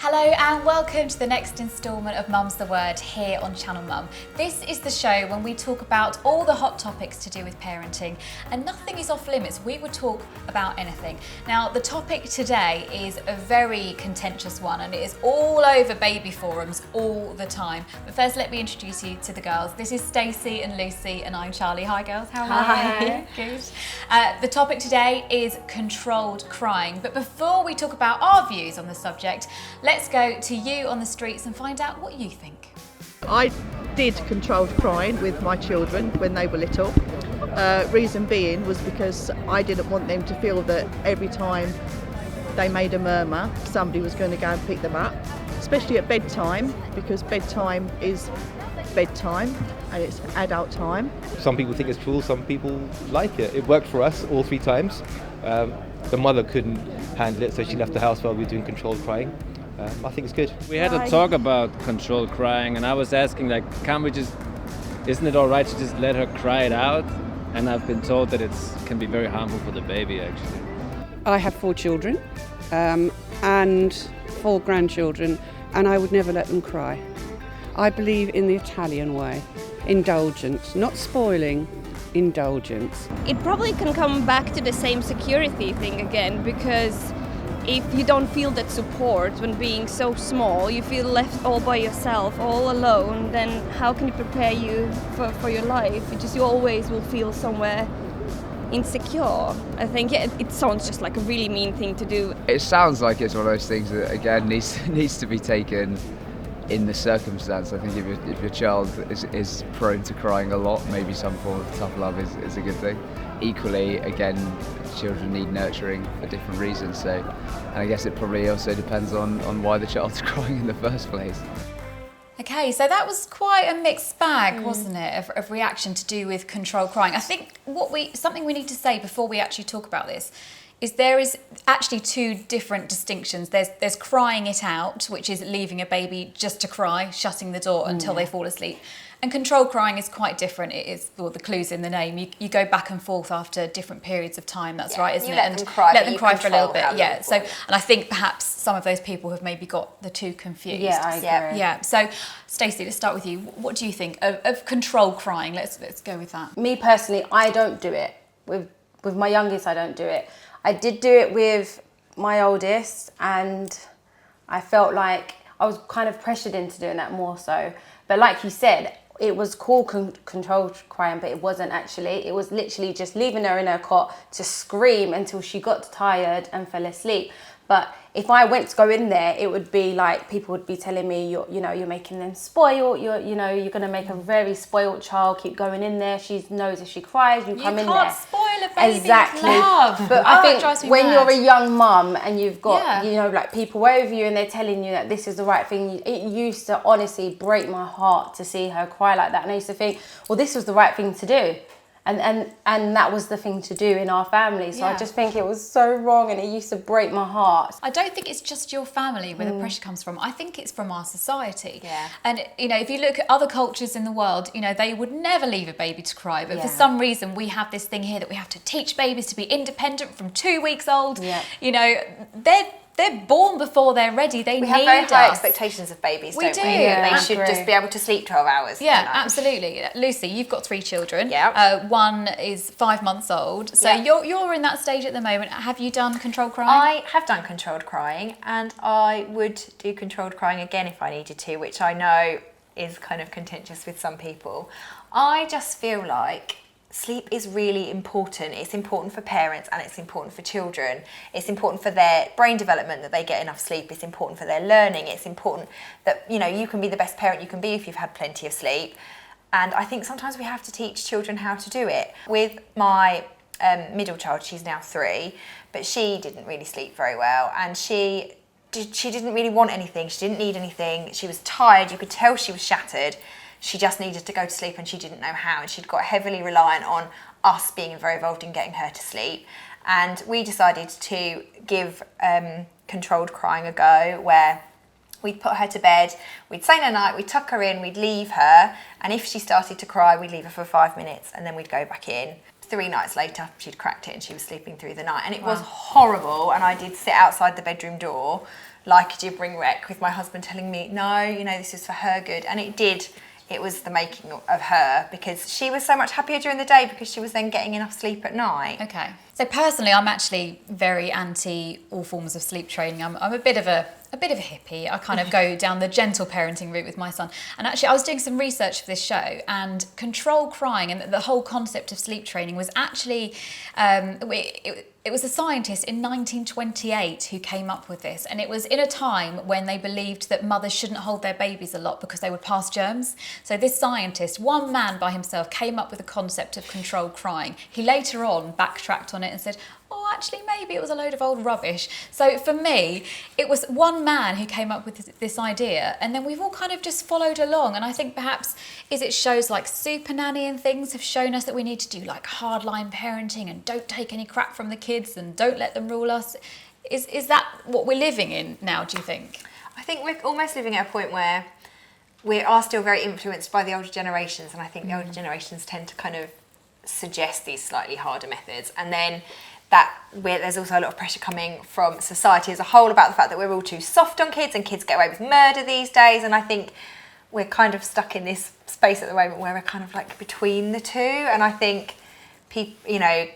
Hello and welcome to the next instalment of Mum's the Word here on Channel Mum. This is the show when we talk about all the hot topics to do with parenting, and nothing is off limits. We would talk about anything. Now, the topic today is a very contentious one and it is all over baby forums all the time. But first, let me introduce you to the girls. This is Stacey and Lucy and I'm Charlie. Hi girls, how are you? Good. The topic today is controlled crying. But before we talk about our views on the subject, let's go to you on the streets and find out what you think. I did controlled crying with my children when they were little. Reason being was because I didn't want them to feel that every time they made a murmur, somebody was going to go and pick them up, especially at bedtime, because bedtime is bedtime and it's adult time. Some people think it's cruel, some people like it. It worked for us all 3 times. The mother couldn't handle it, so she left the house while we were doing controlled crying. I think it's good. We had a talk about controlled crying and I was asking, isn't it all right to just let her cry it out? And I've been told that it can be very harmful for the baby, actually. I have 4 children and 4 grandchildren, and I would never let them cry. I believe in the Italian way, indulgence, not spoiling, indulgence. It probably can come back to the same security thing again, because if you don't feel that support when being so small, you feel left all by yourself, all alone, then how can it prepare you for your life? You always will feel somewhere insecure. I think it sounds just like a really mean thing to do. It sounds like it's one of those things that, again, needs to be taken in the circumstance. I think if your child is prone to crying a lot, maybe some form of tough love is a good thing. Equally, again, children need nurturing for different reasons, and I guess it probably also depends on why the child's crying in the first place. Okay, so that was quite a mixed bag, wasn't it, of reaction to do with controlled crying. I think something we need to say before we actually talk about this is there is actually 2 different distinctions. There's crying it out, which is leaving a baby just to cry, shutting the door until they fall asleep. And controlled crying is quite different. It is, well, the clue's in the name. You go back and forth after different periods of time. That's right, isn't it? Let them cry, let them cry for a little bit. Yeah. So, and I think perhaps some of those people have maybe got the 2 confused. Yeah, I agree. Yeah. So, Stacey, let's start with you. What do you think of controlled crying? Let's go with that. Me personally, I don't do it. With my youngest, I don't do it. I did do it with my oldest, and I felt like I was kind of pressured into doing that more so. But like you said, it was called controlled crying, but it wasn't actually. It was literally just leaving her in her cot to scream until she got tired and fell asleep. But if I went to go in there, it would be like people would be telling me, you're making them spoiled. You're going to make a very spoiled child. Keep going in there. She knows if she cries, you come in there. You can't spoil a baby's exactly. love. But I it drives think me when mad. you're a young mum and you've got like people over you and they're telling you that this is the right thing, it used to honestly break my heart to see her cry like that. And I used to think, well, this was the right thing to do. And that was the thing to do in our family. So I just think it was so wrong and it used to break my heart. I don't think it's just your family where the pressure comes from. I think it's from our society. Yeah. And, if you look at other cultures in the world, they would never leave a baby to cry. But for some reason, we have this thing here that we have to teach babies to be independent from 2 weeks old. Yeah. They're born before they're ready. We have very high expectations of babies, We don't do. we? Yeah, They should just be able to sleep 12 hours. Yeah, absolutely. Lucy, you've got 3 children. Yeah. One is 5 months old. So you're in that stage at the moment. Have you done controlled crying? I have done controlled crying, and I would do controlled crying again if I needed to, which I know is kind of contentious with some people. I just feel like sleep is really important. It's important for parents and it's important for children. It's important for their brain development that they get enough sleep. It's important for their learning. It's important that, you can be the best parent you can be if you've had plenty of sleep. And I think sometimes we have to teach children how to do it. With my middle child, she's now 3, but she didn't really sleep very well. And she didn't really want anything. She didn't need anything. She was tired. You could tell she was shattered. She just needed to go to sleep and she didn't know how, and she'd got heavily reliant on us being very involved in getting her to sleep. And we decided to give controlled crying a go, where we'd put her to bed, we'd say night, we'd tuck her in, we'd leave her, and if she started to cry, we'd leave her for 5 minutes and then we'd go back in. 3 nights later, she'd cracked it and she was sleeping through the night, and it was horrible. And I did sit outside the bedroom door like a gibbering wreck with my husband telling me, no, you know, this is for her good. And it did. It was the making of her, because she was so much happier during the day because she was then getting enough sleep at night. Okay. So personally, I'm actually very anti all forms of sleep training. I'm a bit of a hippie. I kind of go down the gentle parenting route with my son. And actually, I was doing some research for this show, and controlled crying and the whole concept of sleep training was actually it was a scientist in 1928 who came up with this, and it was in a time when they believed that mothers shouldn't hold their babies a lot because they would pass germs. So this scientist, one man by himself, came up with the concept of controlled crying. He later on backtracked on it and said, oh, actually, maybe it was a load of old rubbish. So for me, it was one man who came up with this idea, and then we've all kind of just followed along. And I think perhaps it shows like Super Nanny and things have shown us that we need to do like hardline parenting and don't take any crap from the kids and don't let them rule us. Is that what we're living in now, do you think? I think we're almost living at a point where we are still very influenced by the older generations, and I think the older generations tend to kind of suggest these slightly harder methods, and then there's also a lot of pressure coming from society as a whole about the fact that we're all too soft on kids and kids get away with murder these days. And I think we're kind of stuck in this space at the moment where we're kind of like between the two. And I think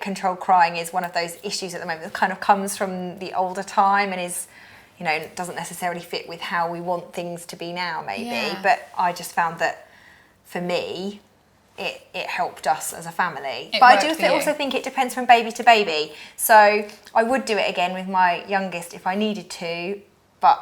controlled crying is one of those issues at the moment that kind of comes from the older time and is, doesn't necessarily fit with how we want things to be now, maybe. Yeah. But I just found that for me, it helped us as a family. But I do also think it depends from baby to baby. So I would do it again with my youngest if I needed to, but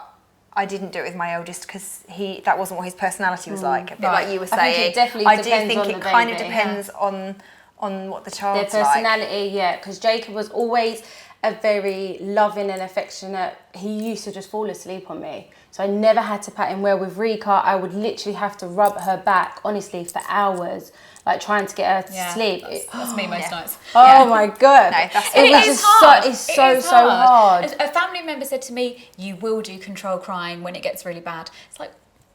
I didn't do it with my oldest because that wasn't what his personality was like. A bit like you were saying. I think it definitely depends on the baby. Kind of depends on what the child's their personality, yeah. Because Jacob was always a very loving and affectionate. He used to just fall asleep on me. So I never had to pat him. Where with Rika, I would literally have to rub her back, honestly, for hours, like trying to get her to sleep. That's me most nights. Oh my God. No, that's it's so hard. A family member said to me, you will do control crying when it gets really bad. It's like,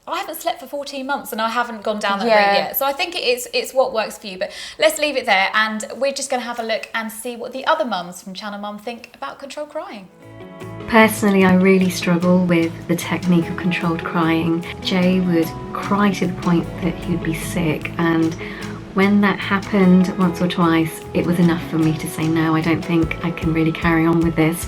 I haven't slept for 14 months and I haven't gone down that route yet. So I think it's what works for you. But let's leave it there, and we're just going to have a look and see what the other mums from Channel Mum think about controlled crying. Personally, I really struggle with the technique of controlled crying. Jay would cry to the point that he would be sick, and when that happened once or twice, it was enough for me to say, no, I don't think I can really carry on with this.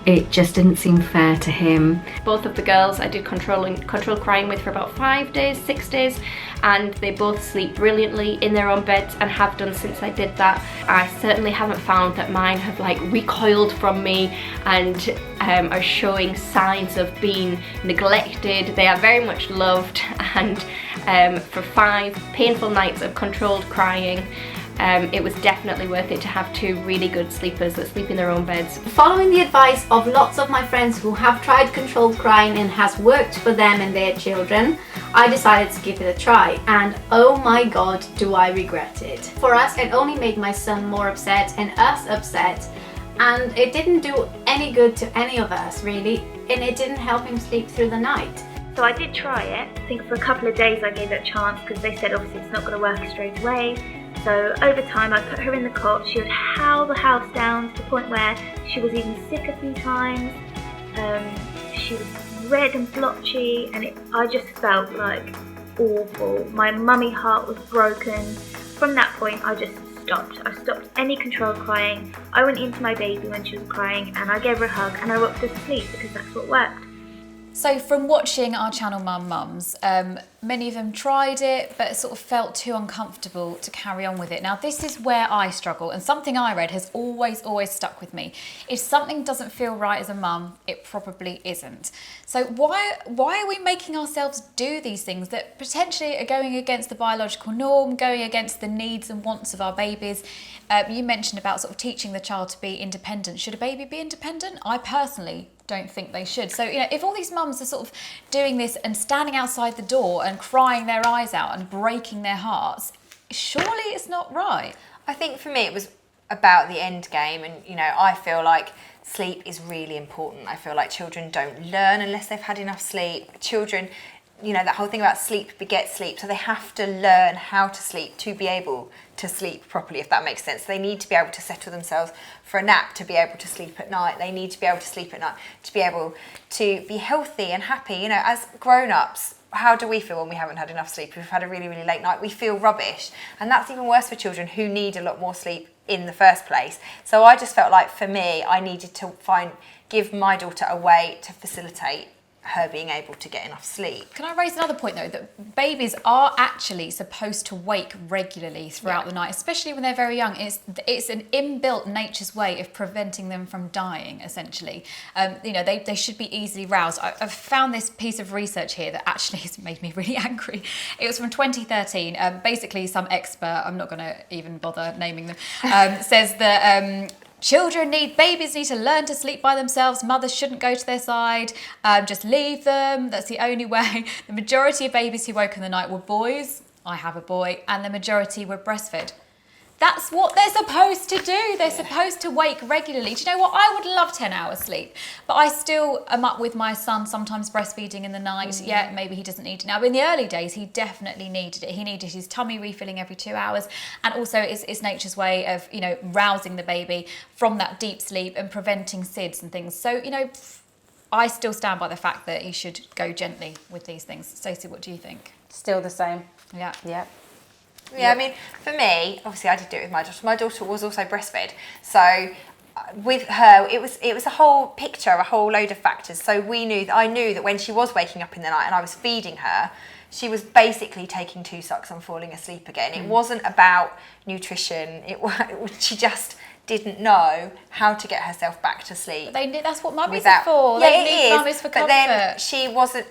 It just didn't seem fair to him. Both of the girls I did controlled crying with for about 5 days, 6 days, and they both sleep brilliantly in their own beds and have done since I did that. I certainly haven't found that mine have like recoiled from me and are showing signs of being neglected. They are very much loved, and for 5 painful nights of controlled crying, it was definitely worth it to have 2 really good sleepers that sleep in their own beds. Following the advice of lots of my friends who have tried controlled crying and has worked for them and their children, I decided to give it a try, and oh my God, do I regret it. For us, it only made my son more upset and us upset, and it didn't do any good to any of us really, and it didn't help him sleep through the night. So I did try it. I think for a couple of days I gave it a chance because they said obviously it's not going to work straight away. So over time I put her in the cot. She would howl the house down to the point where she was even sick a few times. She was red and blotchy, and I just felt like awful. My mummy heart was broken. From that point I just stopped. I stopped any controlled crying. I went into my baby when she was crying and I gave her a hug and I rocked her to sleep because that's what worked. So from watching our Channel Mum mums, many of them tried it but sort of felt too uncomfortable to carry on with it. Now this is where I struggle, and something I read has always stuck with me. If something doesn't feel right as a mum, it probably isn't. So why are we making ourselves do these things that potentially are going against the biological norm, going against the needs and wants of our babies? You mentioned about sort of teaching the child to be independent. Should a baby be independent? I personally don't think they should. So, if all these mums are sort of doing this and standing outside the door and crying their eyes out and breaking their hearts, surely it's not right. I think for me it was about the end game, and I feel like sleep is really important. I feel like children don't learn unless they've had enough sleep. Children you know, that whole thing about sleep begets sleep. So they have to learn how to sleep to be able to sleep properly, if that makes sense. They need to be able to settle themselves for a nap to be able to sleep at night. They need to be able to sleep at night to be able to be healthy and happy. You know, as grown-ups, how do we feel when we haven't had enough sleep? If we've had a really, really late night, we feel rubbish. And that's even worse for children who need a lot more sleep in the first place. So I just felt like, for me, I needed to give my daughter a way to facilitate her being able to get enough sleep. Can I raise another point though, that babies are actually supposed to wake regularly throughout the night, especially when they're very young. It's an inbuilt nature's way of preventing them from dying, essentially. You know, they should be easily roused. I've found this piece of research here that actually has made me really angry. It was from 2013. Basically, some expert, I'm not going to even bother naming them, says that babies need to learn to sleep by themselves. Mothers shouldn't go to their side. Just leave them. That's the only way. The majority of babies who woke in the night were boys. I have a boy. And the majority were breastfed. That's what they're supposed to do. They're supposed to wake regularly. Do you know what? I would love 10 hours sleep, but I still am up with my son, sometimes breastfeeding in the night. Yeah, maybe he doesn't need it now. But in the early days, he definitely needed it. He needed his tummy refilling every 2 hours. And also it's nature's way of, you know, rousing the baby from that deep sleep and preventing SIDS and things. So, you know, I still stand by the fact that you should go gently with these things. Stacey, what do you think? Still the same. Yeah. Yeah. Yeah, I mean, for me, obviously I did do it with my daughter. My daughter was also breastfed. So with her, it was a whole picture, a whole load of factors. So I knew that when she was waking up in the night and I was feeding her, she was basically taking 2 sucks and falling asleep again. It wasn't about nutrition. She just didn't know how to get herself back to sleep. But that's what mummies are for. Yeah, they need mummies for comfort.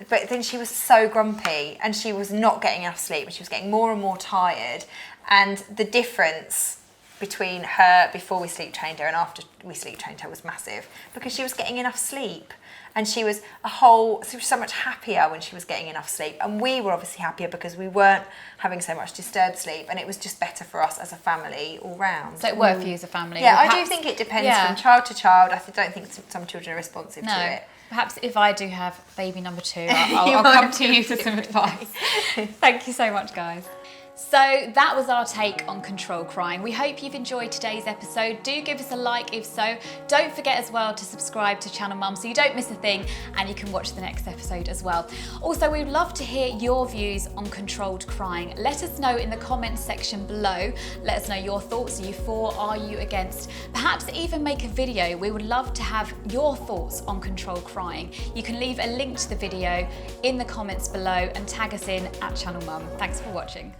But then she was so grumpy and she was not getting enough sleep and she was getting more and more tired. And the difference between her before we sleep trained her and after we sleep trained her was massive, because she was getting enough sleep. And she was so much happier when she was getting enough sleep. And we were obviously happier because we weren't having so much disturbed sleep, and it was just better for us as a family all round. So it worked for you as a family? Yeah, I do think it depends from child to child. I don't think some children are responsive to it. Perhaps if I do have baby number 2, I'll come to you for some advice. Thank you so much, guys. So that was our take on controlled crying. We hope you've enjoyed today's episode. Do give us a like if so. Don't forget as well to subscribe to Channel Mum so you don't miss a thing, and you can watch the next episode as well. Also, we'd love to hear your views on controlled crying. Let us know in the comments section below. Let us know your thoughts. Are you for? Are you against? Perhaps even make a video. We would love to have your thoughts on controlled crying. You can leave a link to the video in the comments below and tag us in at Channel Mum. Thanks for watching.